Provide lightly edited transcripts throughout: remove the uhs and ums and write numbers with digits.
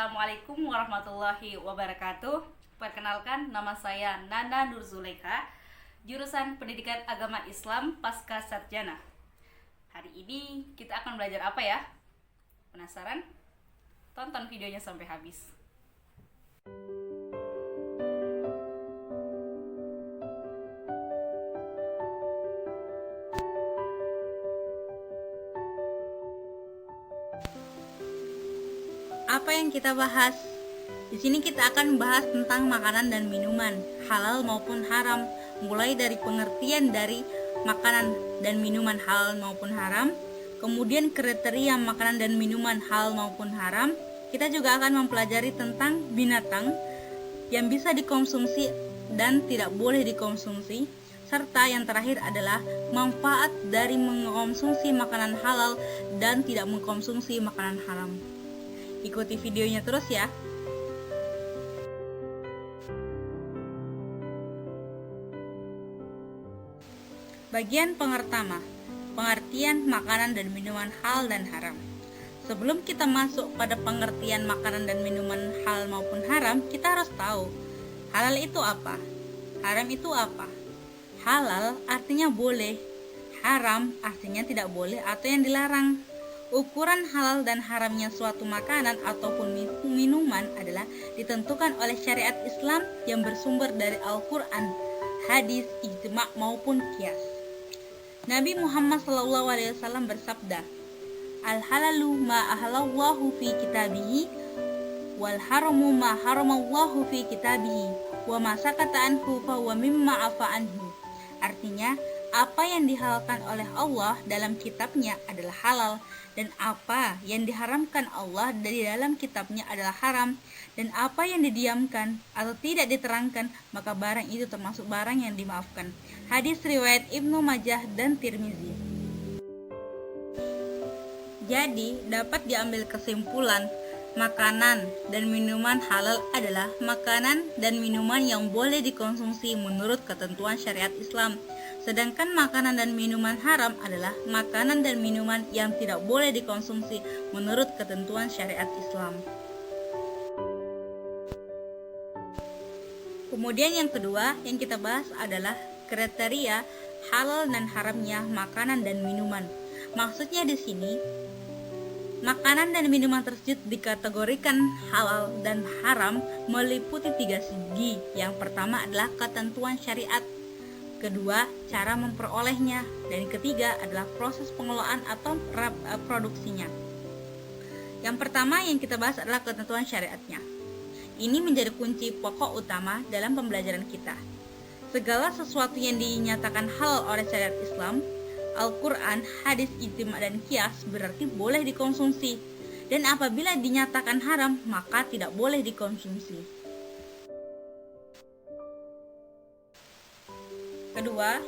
Assalamualaikum warahmatullahi wabarakatuh. Perkenalkan, nama saya Nana Nur Zulekha, jurusan Pendidikan Agama Islam Pasca Sarjana. Hari ini kita akan belajar apa ya? Penasaran? Tonton videonya sampai habis. Apa yang kita bahas? Di sini kita akan membahas tentang makanan dan minuman, halal maupun haram, mulai dari pengertian dari makanan dan minuman halal maupun haram, kemudian kriteria makanan dan minuman halal maupun haram. Kita juga akan mempelajari tentang binatang yang bisa dikonsumsi dan tidak boleh dikonsumsi, serta yang terakhir adalah manfaat dari mengkonsumsi makanan halal dan tidak mengkonsumsi makanan haram. Ikuti videonya terus ya. Bagian pertama, pengertian makanan dan minuman halal dan haram. Sebelum kita masuk pada pengertian makanan dan minuman halal maupun haram, kita harus tahu halal itu apa, haram itu apa. Halal artinya boleh, haram artinya tidak boleh atau yang dilarang. Ukuran halal dan haramnya suatu makanan ataupun minuman adalah ditentukan oleh syariat Islam yang bersumber dari Al-Quran, hadis, ijma' maupun qiyas. Nabi Muhammad SAW bersabda, Al-halalu ma ahalallahu fi kitabihi, wal haramu ma haramallahu fi kitabihi, wa ma sakata anhu fa wa mimma afa anhu. Artinya, apa yang dihalalkan oleh Allah dalam kitabnya adalah halal, dan apa yang diharamkan Allah dari dalam kitabnya adalah haram, dan apa yang didiamkan atau tidak diterangkan maka barang itu termasuk barang yang dimaafkan. Hadis riwayat Ibnu Majah dan Tirmizi. Jadi dapat diambil kesimpulan, makanan dan minuman halal adalah makanan dan minuman yang boleh dikonsumsi menurut ketentuan syariat Islam. Sedangkan makanan dan minuman haram adalah makanan dan minuman yang tidak boleh dikonsumsi menurut ketentuan syariat Islam. Kemudian yang kedua yang kita bahas adalah kriteria halal dan haramnya makanan dan minuman. Maksudnya di sini, makanan dan minuman tersebut dikategorikan halal dan haram meliputi 3 segi. Yang pertama adalah ketentuan syariat, kedua cara memperolehnya, dan ketiga adalah proses pengelolaan atau produksinya. Yang pertama yang kita bahas adalah ketentuan syariatnya. Ini menjadi kunci pokok utama dalam pembelajaran kita. Segala sesuatu yang dinyatakan halal oleh syariat Islam, Al-Quran, hadis, ijma' dan qiyas berarti boleh dikonsumsi, dan apabila dinyatakan haram maka tidak boleh dikonsumsi. Kedua,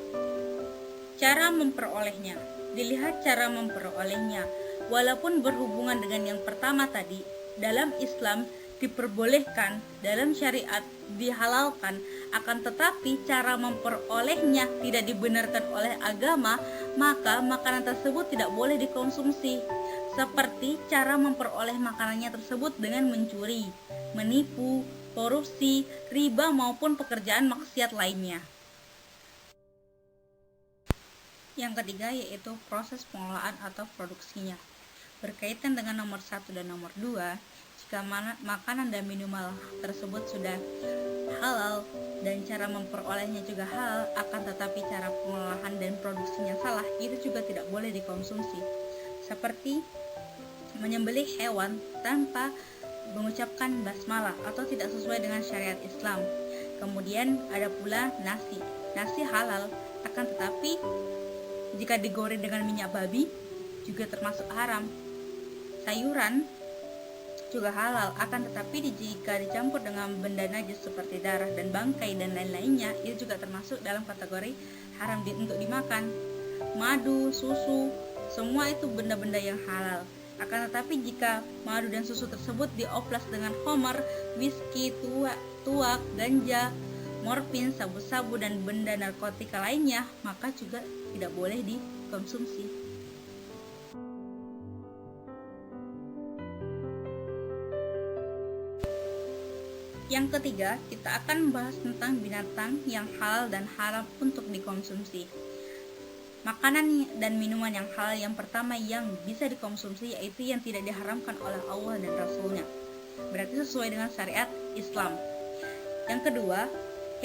cara memperolehnya. Dilihat cara memperolehnya. Walaupun berhubungan dengan yang pertama tadi, dalam Islam diperbolehkan, dalam syariat dihalalkan, akan tetapi cara memperolehnya tidak dibenarkan oleh agama, maka makanan tersebut tidak boleh dikonsumsi. Seperti cara memperoleh makanannya tersebut dengan mencuri, menipu, korupsi, riba maupun pekerjaan maksiat lainnya. Yang ketiga yaitu proses pengelolaan atau produksinya. Berkaitan dengan nomor 1 dan nomor 2, jika makanan dan minuman tersebut sudah halal dan cara memperolehnya juga halal, akan tetapi cara pengolahan dan produksinya salah, itu juga tidak boleh dikonsumsi. Seperti menyembelih hewan tanpa mengucapkan basmalah atau tidak sesuai dengan syariat Islam. Kemudian ada pula nasi. Nasi halal, akan tetapi jika digoreng dengan minyak babi juga termasuk haram. Sayuran juga halal, akan tetapi jika dicampur dengan benda najis seperti darah dan bangkai dan lain-lainnya, itu juga termasuk dalam kategori haram untuk dimakan. Madu, susu, semua itu benda-benda yang halal. Akan tetapi jika madu dan susu tersebut dioplos dengan homer, whisky, tuak, ganja, morfin, sabu-sabu dan benda narkotika lainnya, maka juga tidak boleh dikonsumsi. Yang ketiga, kita akan membahas tentang binatang yang halal dan haram untuk dikonsumsi. Makanan dan minuman yang halal yang pertama yang bisa dikonsumsi yaitu yang tidak diharamkan oleh Allah dan Rasulnya. Berarti sesuai dengan syariat Islam. Yang kedua,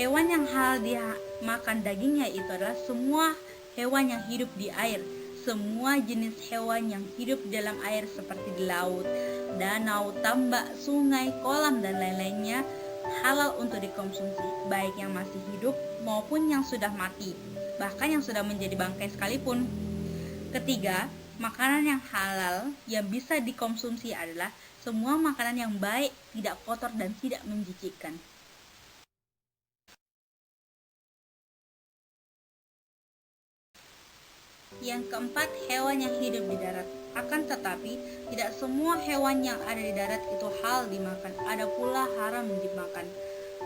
hewan yang halal dimakan dagingnya itu adalah semua hewan yang hidup di air. Semua jenis hewan yang hidup di dalam air seperti di laut, danau, tambak, sungai, kolam, dan lain-lainnya halal untuk dikonsumsi, baik yang masih hidup maupun yang sudah mati, bahkan yang sudah menjadi bangkai sekalipun. Ketiga, makanan yang halal yang bisa dikonsumsi adalah semua makanan yang baik, tidak kotor, dan tidak menjijikkan. Yang keempat, hewan yang hidup di darat. Akan tetapi, tidak semua hewan yang ada di darat itu halal dimakan, ada pula haram dimakan.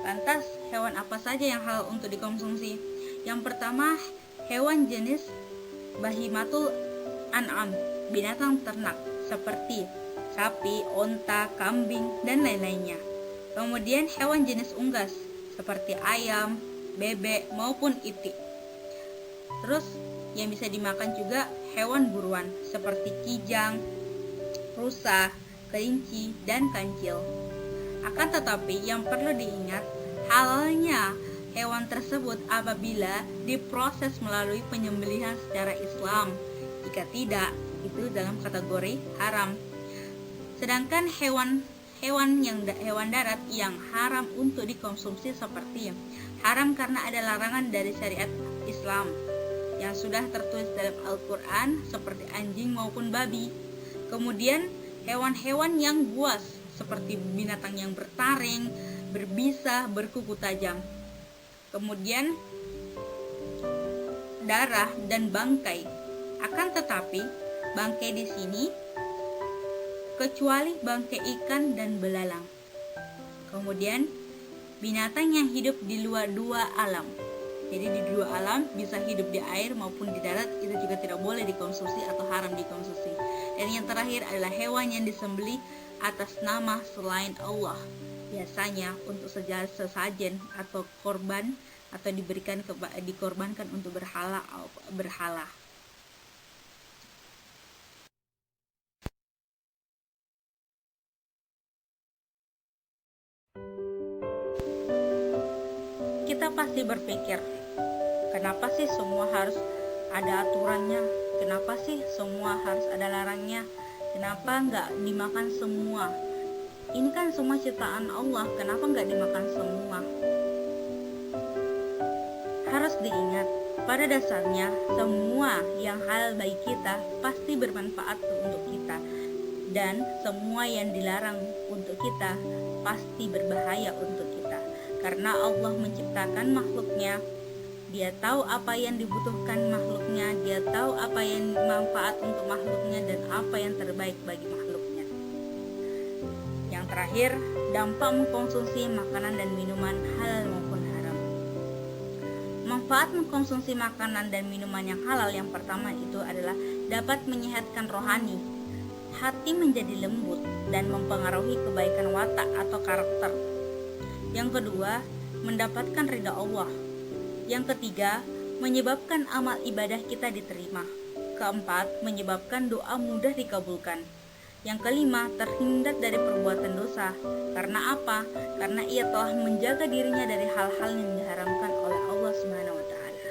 Lantas, hewan apa saja yang halal untuk dikonsumsi? Yang pertama, hewan jenis bahimatul an'am, binatang ternak seperti sapi, onta, kambing, dan lain-lainnya. Kemudian hewan jenis unggas seperti ayam, bebek, maupun itik. Terus yang bisa dimakan juga hewan buruan seperti kijang, rusa, kelinci, dan kancil. Akan tetapi yang perlu diingat, halalnya hewan tersebut apabila diproses melalui penyembelihan secara Islam. Jika tidak, itu dalam kategori haram. Sedangkan hewan darat yang haram untuk dikonsumsi seperti haram karena ada larangan dari syariat Islam yang sudah tertulis dalam Al-Quran seperti anjing maupun babi. Kemudian hewan-hewan yang buas seperti binatang yang bertaring, berbisa, berkuku tajam. Kemudian darah dan bangkai. Akan tetapi bangkai di sini kecuali bangkai ikan dan belalang. Kemudian binatang yang hidup di luar dua alam. Jadi di dua alam, bisa hidup di air maupun di darat, itu juga tidak boleh dikonsumsi atau haram dikonsumsi. Dan yang terakhir adalah hewan yang disembelih atas nama selain Allah, biasanya untuk sesajen atau korban, atau dikorbankan untuk berhala. Kita pasti berpikir, kenapa sih semua harus ada aturannya? Kenapa sih semua harus ada larangnya? Kenapa nggak dimakan semua? Ini kan semua ciptaan Allah, kenapa nggak dimakan semua? Harus diingat, pada dasarnya semua yang halal bagi kita pasti bermanfaat untuk kita, dan semua yang dilarang untuk kita pasti berbahaya untuk kita. Karena Allah menciptakan makhluknya, Dia tahu apa yang dibutuhkan makhluknya, Dia tahu apa yang manfaat untuk makhluknya dan apa yang terbaik bagi makhluknya. Yang terakhir, dampak mengkonsumsi makanan dan minuman halal maupun haram. Manfaat mengkonsumsi makanan dan minuman yang halal yang pertama itu adalah dapat menyehatkan rohani. Hati menjadi lembut dan mempengaruhi kebaikan watak atau karakter. Yang kedua, mendapatkan ridha Allah. Yang ketiga, menyebabkan amal ibadah kita diterima. Keempat, menyebabkan doa mudah dikabulkan. Yang kelima, terhindar dari perbuatan dosa. Karena apa? Karena ia telah menjaga dirinya dari hal-hal yang diharamkan oleh Allah Subhanahu wa taala.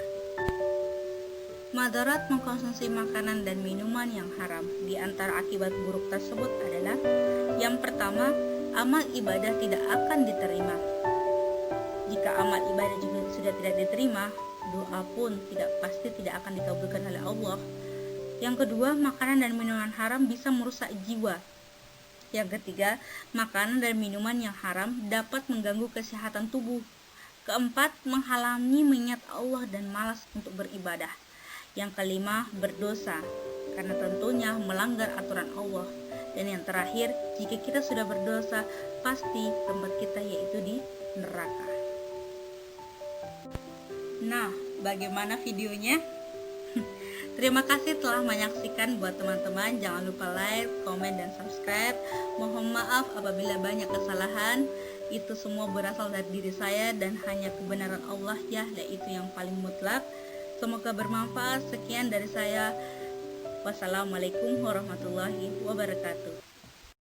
Madarat mengkonsumsi makanan dan minuman yang haram. Di antara akibat buruk tersebut adalah yang pertama, amal ibadah tidak akan diterima. Jika amal ibadah juga sudah tidak diterima, doa pun pasti tidak akan dikabulkan oleh Allah. Yang kedua, makanan dan minuman haram bisa merusak jiwa. Yang ketiga, makanan dan minuman yang haram dapat mengganggu kesehatan tubuh. Keempat, menghalangi mengingat Allah dan malas untuk beribadah. Yang kelima, berdosa, karena tentunya melanggar aturan Allah. Dan yang terakhir, jika kita sudah berdosa, pasti tempat kita yaitu di neraka. Nah, bagaimana videonya? Terima kasih telah menyaksikan. Buat teman-teman, jangan lupa like, komen, dan subscribe. Mohon maaf apabila banyak kesalahan. itu semua berasal dari diri saya dan hanya kebenaran Allah ya, yaitu yang paling mutlak. Semoga bermanfaat. Sekian dari saya. Wassalamualaikum warahmatullahi wabarakatuh.